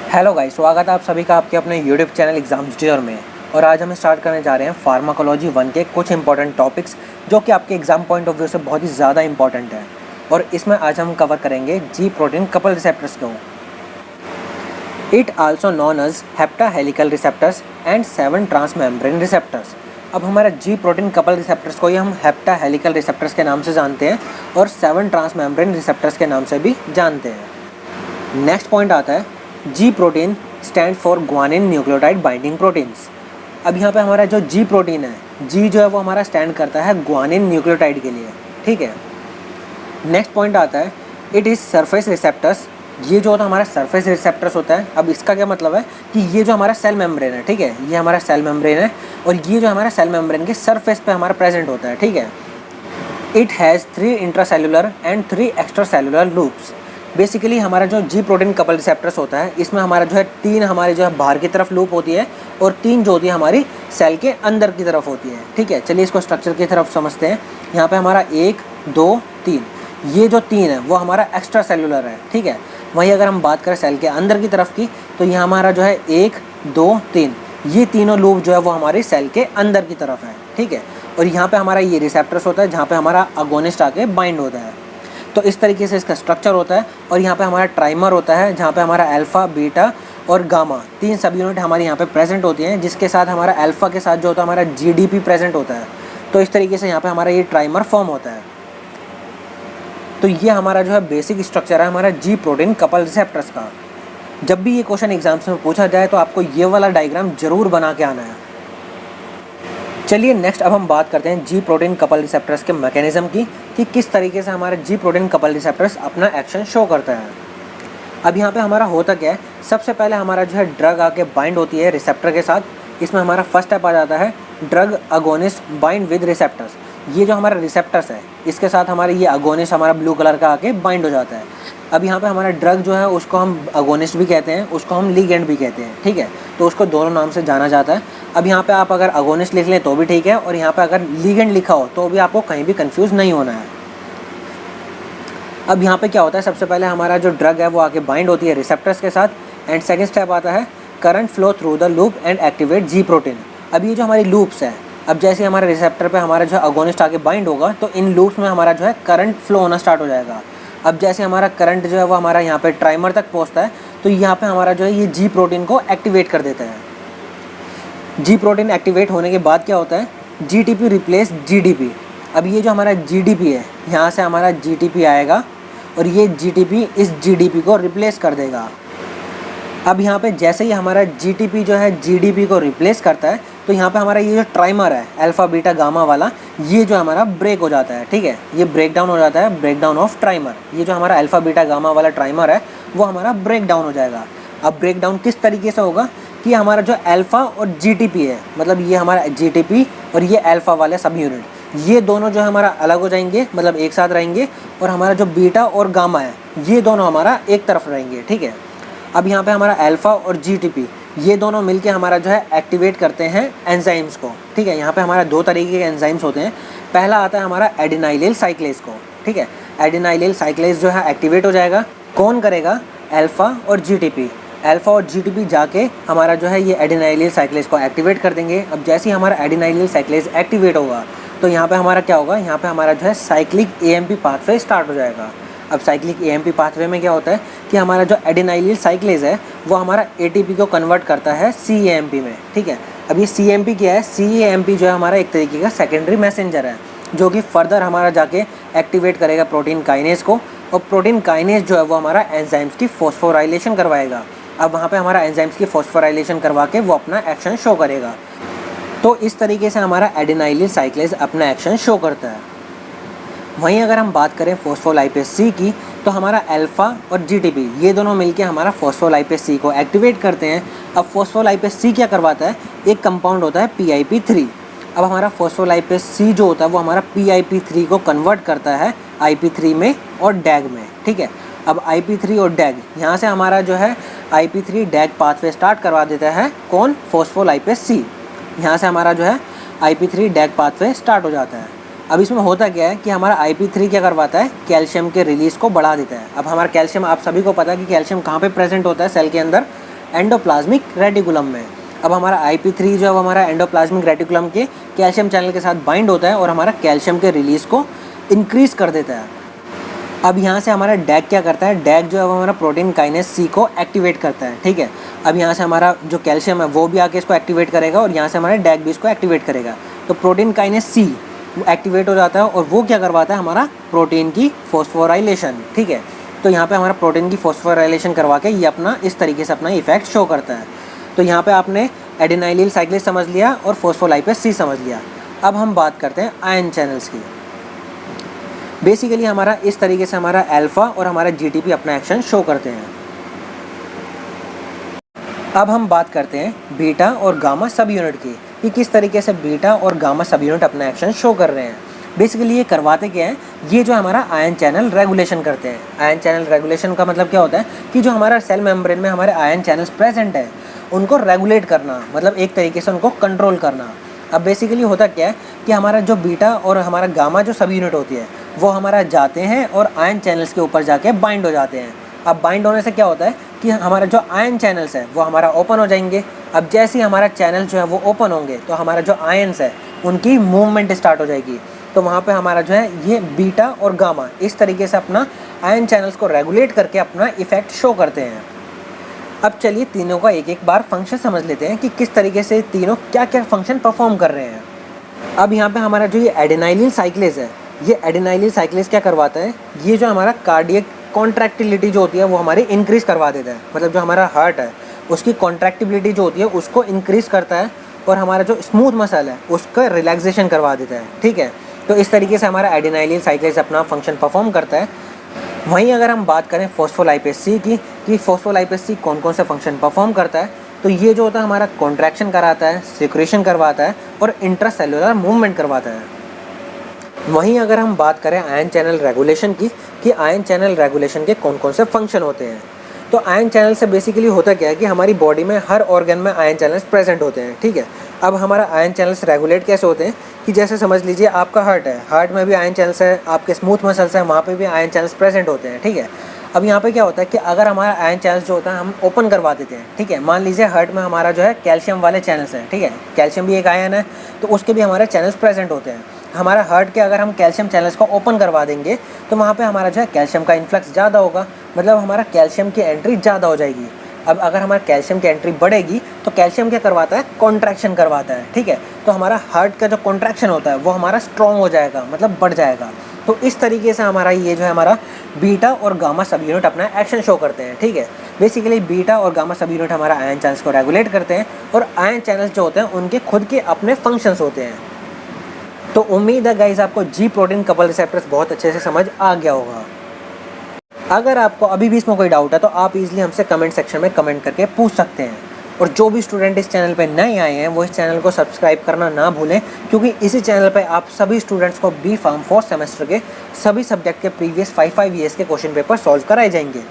Hello guys, स्वागत है आप सभी का आपके अपने यूट्यूब चैनल एग्जाम्स ट्यूटर में। और आज हम स्टार्ट करने जा रहे हैं फार्माकोलॉजी 1 के कुछ इंपॉर्टेंट टॉपिक्स जो कि आपके एग्जाम पॉइंट ऑफ व्यू से बहुत ही ज़्यादा इंपॉर्टेंट है। और इसमें आज हम कवर करेंगे जी प्रोटीन कपल रिसेप्टर्स को। It also known as hepta helical receptors and 7 transmembrane receptors. अब हमारा जी प्रोटीन कपल रिसेप्टर्स को ही हम हेप्टा हेलिकल रिसेप्टर्स के नाम से जानते हैं और 7 ट्रांसमेम्ब्रेन रिसेप्टर्स के नाम से भी जानते हैं। नेक्स्ट पॉइंट आता है जी protein stand for guanine nucleotide binding proteins. अब यहाँ पे हमारा जो जी प्रोटीन है, जी जो है वो हमारा स्टैंड करता है ग्वानिन न्यूक्लियोटाइड के लिए, ठीक है। नेक्स्ट पॉइंट आता है इट इज़ सरफेस रिसेप्टर्स। ये जो होता है हमारा सरफेस रिसेप्टर्स होता है। अब इसका क्या मतलब है कि ये जो हमारा सेल मेम्ब्रेन है, ठीक है, ये हमारा सेल मेम्ब्रेन है और ये जो हमारा सेल मेम्ब्रेन के सरफेस पे हमारा प्रेजेंट होता है, ठीक है। It has 3 intracellular and 3 extra cellular loops. Basically हमारा जो जी प्रोटीन कपल रिसेप्टर्स होता है, इसमें हमारा जो है 3 हमारे जो है बाहर की तरफ लूप होती है और 3 जो होती है हमारी सेल के अंदर की तरफ होती है, ठीक है। चलिए इसको स्ट्रक्चर की तरफ समझते हैं। यहाँ पे हमारा 1 2 3, ये जो 3 है वो हमारा एक्स्ट्रा सेलुलर है, ठीक है। वहीं अगर हम बात करें सेल के अंदर की तरफ की तो यहाँ हमारा जो है 1 2 3, ये तीनों लूप जो है वो हमारी सेल के अंदर की तरफ है, ठीक है। और यहाँ पे हमारा ये रिसेप्टर्स होता है जहाँ पे हमारा अगोनिस्ट आके बाइंड होता है। तो इस तरीके से इसका स्ट्रक्चर होता है। और यहाँ पे हमारा ट्राइमर होता है जहाँ पे हमारा अल्फ़ा बीटा और गामा 3 सब यूनिट हमारे यहाँ पे प्रेजेंट होती हैं, जिसके साथ हमारा अल्फ़ा के साथ जो होता है हमारा जीडीपी प्रेजेंट होता है। तो इस तरीके से यहाँ पे हमारा ये ट्राइमर फॉर्म होता है। तो ये हमारा जो है बेसिक स्ट्रक्चर है हमारा जी प्रोटीन कपल रिसेप्टर्स का। जब भी ये क्वेश्चन एग्जाम्स में पूछा जाए तो आपको ये वाला डायग्राम जरूर बना के आना है। चलिए नेक्स्ट अब हम बात करते हैं जी प्रोटीन कपल रिसेप्टर्स के मैकेनिज्म की कि किस तरीके से हमारा जी प्रोटीन कपल रिसेप्टर्स अपना एक्शन शो करता है। अब यहाँ पे हमारा होता क्या है, सबसे पहले हमारा जो है ड्रग आके बाइंड होती है रिसेप्टर के साथ। इसमें हमारा फर्स्ट स्टेप आ जाता है drug agonist bind with receptors. ये जो हमारा रिसेप्टर्स है इसके साथ हमारे ये अगोनिस्ट हमारा ब्लू कलर का आके बाइंड हो जाता है। अब यहाँ पे हमारा ड्रग जो है उसको हम अगोनिस्ट भी कहते हैं, उसको हम लिगेंड भी कहते हैं, ठीक है। तो उसको दोनों नाम से जाना जाता है। अब यहाँ पे आप अगर अगोनिस्ट लिख लें तो भी ठीक है और यहाँ पे अगर लिगेंड लिखा हो तो भी आपको कहीं भी कंफ्यूज नहीं होना है। अब यहाँ पे क्या होता है, सबसे पहले हमारा जो ड्रग है वो आके बाइंड होती है रिसेप्टर्स के साथ एंड सेकेंड स्टेप आता है current flow through the loop and activate ji protein. अब ये जो हमारी लूप्स है, अब जैसे हमारे रिसेप्टर पे हमारा जो है अगोनिस्ट आके बाइंड होगा तो इन लूप्स में हमारा जो है करंट फ्लो होना स्टार्ट हो जाएगा। अब जैसे हमारा करंट जो है वो हमारा यहाँ पे ट्राइमर तक पहुँचता है तो यहाँ पे हमारा जो है ये जी प्रोटीन को एक्टिवेट कर देता है। जी प्रोटीन एक्टिवेट होने के बाद क्या होता है, जीटीपी रिप्लेस जीडीपी। अब ये जो हमारा जीडीपी है यहाँ से हमारा जीटीपी आएगा और ये जीटीपी इस जीडीपी को रिप्लेस कर देगा। अब यहाँ पे जैसे ही हमारा जीटीपी जो है जीडीपी को रिप्लेस करता है तो यहाँ पे हमारा ये जो ट्राइमर है अल्फ़ा बीटा गामा वाला, ये जो हमारा ब्रेक हो जाता है, ठीक है। ये ब्रेक डाउन हो जाता है, ब्रेक डाउन ऑफ ट्राइमर। ये जो हमारा अल्फ़ा बीटा गामा वाला ट्राइमर है वो हमारा ब्रेक डाउन हो जाएगा। अब ब्रेक डाउन किस तरीके से होगा कि हमारा जो अल्फ़ा और जीटीपी है, मतलब ये हमारा जीटीपी और ये अल्फ़ा वाले सब यूनिट, ये दोनों जो है हमारा अलग हो जाएंगे, मतलब एक साथ रहेंगे। और हमारा जो बीटा और गामा है ये दोनों हमारा एक तरफ रहेंगे, ठीक है। अब यहाँ पे हमारा अल्फ़ा और जीटीपी ये दोनों मिलके हमारा जो है एक्टिवेट करते हैं एंजाइम्स को, ठीक है। यहाँ पे हमारा 2 तरीके के एंजाइम्स होते हैं। पहला आता है हमारा एडिनाइलिल साइक्लेज को, ठीक है। एडिनाइलिल साइक्लेज जो है एक्टिवेट हो जाएगा। कौन करेगा, अल्फ़ा और जीटीपी। अल्फ़ा और जीटीपी जाके हमारा जो है ये एडिनाइलिल साइक्लेज को एक्टिवेट कर देंगे। अब जैसे ही हमारा एडिनाइलिल साइक्लेज एक्टिवेट होगा तो यहाँ पे हमारा क्या होगा, यहाँ पे हमारा जो है साइक्लिक एएमपी पाथवे स्टार्ट हो जाएगा। अब साइक्लिक एएमपी पाथवे में क्या होता है कि हमारा जो एडिनाइलिल साइक्लेज है वो हमारा एटीपी को कन्वर्ट करता है सीएएमपी में, ठीक है। अब ये सीएमपी क्या है, सीएएमपी जो है हमारा एक तरीके का सेकेंडरी मैसेंजर है जो कि फर्दर हमारा जाके एक्टिवेट करेगा प्रोटीन काइनेज को। और प्रोटीन काइनेज जो है वो हमारा एंजाइम्स की फॉस्फोराइलेशन करवाएगा। अब वहाँ पे हमारा एंजाइम्स की फॉस्फोराइलेशन करवा के वो अपना एक्शन शो करेगा। तो इस तरीके से हमारा एडिनाइलिल साइक्लेज अपना एक्शन शो करता है। वहीं अगर हम बात करें फॉस्फोलाइपेज सी की तो हमारा अल्फ़ा और जीटीपी ये दोनों मिलके हमारा फॉस्फोलाइपेज सी को एक्टिवेट करते हैं। अब फॉस्फोलाइपेज सी क्या करवाता है, एक कंपाउंड होता है PIP3। अब हमारा फॉस्फोलाइपेज सी जो होता है वो हमारा PIP3 को कन्वर्ट करता है IP3 में और डैग में, ठीक है। अब IP3 और डैग यहाँ से हमारा जो है IP3 डैग पाथवे स्टार्ट करवा देता है कौन, फॉस्फोलाइपेज सी। यहाँ से हमारा जो है IP3 डैग पाथवे स्टार्ट हो जाता है। अब इसमें होता क्या है कि हमारा IP3 क्या करवाता है, कैल्शियम के रिलीज़ को बढ़ा देता है। अब हमारा कैल्शियम, आप सभी को पता है कि कैल्शियम कहाँ पे प्रेजेंट होता है सेल के अंदर, एंडोप्लाज्मिक रेटिकुलम में। अब हमारा IP3 जो है हमारा एंडोप्लाज्मिक रेटिकुलम के कैल्शियम चैनल के साथ बाइंड होता है और हमारा कैल्शियम के रिलीज़ को इंक्रीज़ कर देता है। अब यहाँ से हमारा डैग क्या करता है, डैग जो है वो हमारा प्रोटीन काइनेज C को एक्टिवेट करता है, ठीक है। अब यहाँ से हमारा जो कैल्शियम है वो भी आके इसको एक्टिवेट करेगा और यहाँ से हमारा डैग भी इसको एक्टिवेट करेगा। तो प्रोटीन काइनेज C एक्टिवेट हो जाता है और वो क्या करवाता है, हमारा प्रोटीन की फॉस्फोराइलेशन, ठीक है। तो यहाँ पे हमारा प्रोटीन की फॉस्फोराइलेशन करवा के ये अपना इस तरीके से अपना इफेक्ट शो करता है। तो यहाँ पे आपने एडेनाइलिल साइक्लेज समझ लिया और फॉस्फोलाइपेज C समझ लिया। अब हम बात करते हैं आयन चैनल्स की। बेसिकली हमारा इस तरीके से हमारा अल्फ़ा और हमारा GTP अपना एक्शन शो करते हैं। अब हम बात करते हैं बीटा और गामा सब यूनिट की, कि किस तरीके से बीटा और गामा सब यूनिट अपना एक्शन शो कर रहे हैं। बेसिकली ये करवाते क्या है, ये जो हमारा आयन चैनल रेगुलेशन करते हैं। आयन चैनल रेगुलेशन का मतलब क्या होता है कि जो हमारा सेल मेम्ब्रेन में हमारे आयन चैनल्स प्रेजेंट है उनको रेगुलेट करना, मतलब एक तरीके से उनको कंट्रोल करना। अब बेसिकली होता क्या है कि हमारा जो बीटा और हमारा गामा जो सब यूनिट होती है वो हमारा जाते हैं और आयन चैनल्स के ऊपर जाके बाइंड हो जाते हैं। अब बाइंड होने से क्या होता है कि हमारा जो आयन चैनल्स है वो हमारा ओपन हो जाएंगे। अब जैसे ही हमारा चैनल जो है वो ओपन होंगे तो हमारा जो आयन्स है उनकी मूवमेंट स्टार्ट हो जाएगी। तो वहाँ पे हमारा जो है ये बीटा और गामा इस तरीके से अपना आयन चैनल्स को रेगुलेट करके अपना इफेक्ट शो करते हैं। अब चलिए तीनों का एक एक बार फंक्शन समझ लेते हैं कि किस तरीके से तीनों क्या क्या फंक्शन परफॉर्म कर रहे हैं। अब यहाँ पे हमारा जो ये एडेनाइलिन साइक्लेज है, ये एडेनाइलिन साइक्लेज क्या करवाता है, ये जो हमारा कार्डियक कॉन्ट्रैक्टिलिटी जो होती है वो हमारी इंक्रीज़ करवा देता है। मतलब जो हमारा हार्ट है उसकी कॉन्ट्रैक्टिबिलिटी जो होती है उसको इंक्रीज़ करता है और हमारा जो स्मूथ मसल है उसका रिलैक्सेशन करवा देता है, ठीक है। तो इस तरीके से हमारा एडेनाइलिन साइक्लेज अपना फंक्शन परफॉर्म करता है। वहीं अगर हम बात करें फॉस्फोलाइपेज C की, कि फॉस्फोलाइपेज C कौन कौन से फंक्शन परफॉर्म करता है, तो ये जो होता है हमारा कॉन्ट्रैक्शन कराता है, सिक्रेशन करवाता है और इंट्रासेलुलर मूवमेंट करवाता है। वहीं अगर हम बात करें आयन चैनल रेगुलेशन की, कि आयन चैनल रेगुलेशन के कौन कौन से फंक्शन होते हैं, तो आयन चैनल से बेसिकली होता क्या है कि हमारी बॉडी में हर ऑर्गन में आयन चैनल्स प्रेजेंट होते हैं, ठीक है। अब हमारा आयन चैनल्स रेगुलेट कैसे होते हैं कि जैसे समझ लीजिए आपका हार्ट है, हार्ट में भी आयन चैनल्स है, आपके स्मूथ मसल्स हैं वहाँ पे भी आयन चैनल्स प्रेजेंट होते हैं, ठीक है। अब यहाँ पे क्या होता है कि अगर हमारा आयन चैनल्स जो होता है हम ओपन करवा देते हैं, ठीक है। मान लीजिए हार्ट में हमारा जो है कैल्शियम वाले चैनल्स हैं, ठीक है, कैल्शियम भी एक आयन है तो उसके भी हमारे चैनल्स प्रेजेंट होते हैं। हमारा हार्ट के अगर हम कैल्शियम चैनल्स को ओपन करवा देंगे तो वहाँ पे हमारा जो है कैल्शियम का इन्फ्लक्स ज़्यादा होगा, मतलब हमारा कैल्शियम की एंट्री ज़्यादा हो जाएगी। अब अगर हमारा कैल्शियम की एंट्री बढ़ेगी तो कैल्शियम क्या करवाता है, कॉन्ट्रैक्शन करवाता है, ठीक है। तो हमारा हार्ट का जो कॉन्ट्रैक्शन होता है वो हमारा स्ट्रॉन्ग हो जाएगा, मतलब बढ़ जाएगा। तो इस तरीके से हमारा ये जो है हमारा बीटा और गामा सब यूनिट अपना एक्शन शो करते हैं, ठीक है। बेसिकली बीटा और गामा सब यूनिट हमारा आयन चैनल्स को रेगुलेट करते हैं और आयन चैनल्स जो होते हैं उनके खुद के अपने फंक्शंस होते हैं। तो उम्मीद है गाइस आपको G प्रोटीन कपल रिसेप्टर्स बहुत अच्छे से समझ आ गया होगा। अगर आपको अभी भी इसमें कोई डाउट है तो आप इजीली हमसे कमेंट सेक्शन में कमेंट करके पूछ सकते हैं। और जो भी स्टूडेंट इस चैनल पे नए आए हैं वो इस चैनल को सब्सक्राइब करना ना भूलें, क्योंकि इसी चैनल पे आप सभी स्टूडेंट्स को B Pharm 4th सेमेस्टर के सभी सब्जेक्ट के प्रीवियस 5 ईयर्स के क्वेश्चन पेपर सॉल्व कराए जाएंगे।